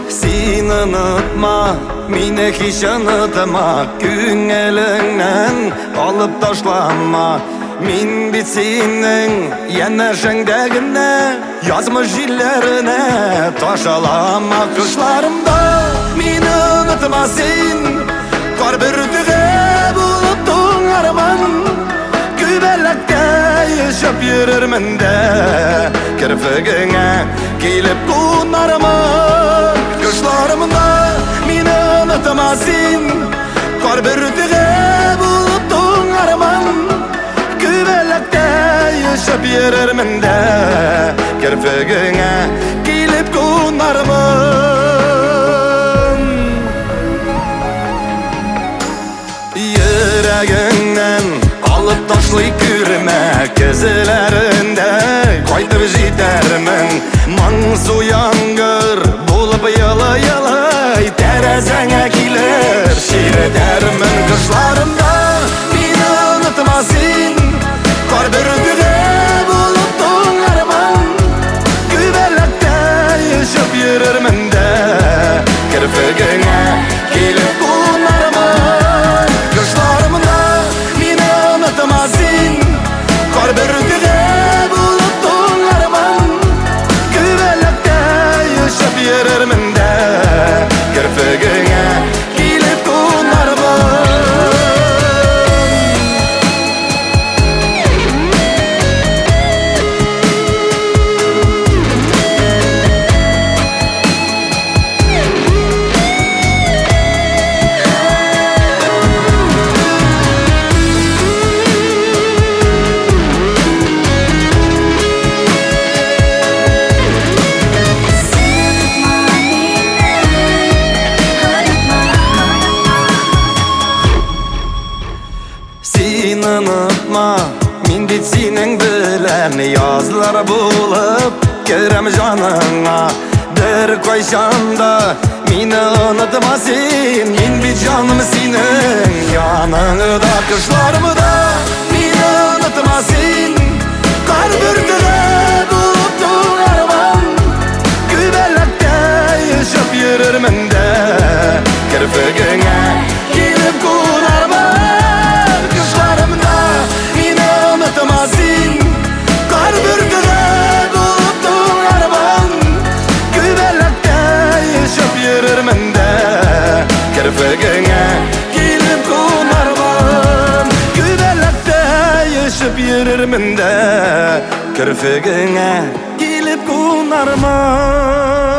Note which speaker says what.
Speaker 1: Sen unutma, meni hiç unutma. Gün elinden alıp taşlama. Min bit senin yanarşındagine, yazmış illerine taşalama. Kışlarımda meni unutma sen, kar bürtüge bulutun arman. Kübelekte yaşap yürürmen de, kirpigine gelip konarma. Kışlarımda meni unutma sen, kar bürtüge bulutun arman. Kübelekte yaşap yürürmen de, kirpigine gelip konarma. Yüreğinden alıp taşlayıp yürüme, gözlerinde koydup jidermen. Mansu yangır bulup yalı yalı terezene gelir şiir edermen. Kışlarımda meni unutma sen, kar bürtüge bulutun arman. Kübelekte yaşap yürürmen de, kirpigine gelip konarman. Kışlarımda meni unutma sen, kar bürtüge bulutun arman. Kübelekte yaşap yürürmen de, kirpigine gelip konarman. Sen unutma, min bit senin bilen yazlar bulup girem canına. Bir koyşanda meni unutma sen, min bit canım senin yanında. Kışlarımda meni unutma sen, kar bürtüge bulutun arman. Kübelekte yaşap yürürmen de, kirpigine gelip konarman. Kışlarımda meni unutma sen, kar bürtüge bulutun arman. Kübelekte yaşap yürürmen de, kirpigine gelip konarman. Kübelekte yaşap yürürmen de, kirpigine gelip konarman.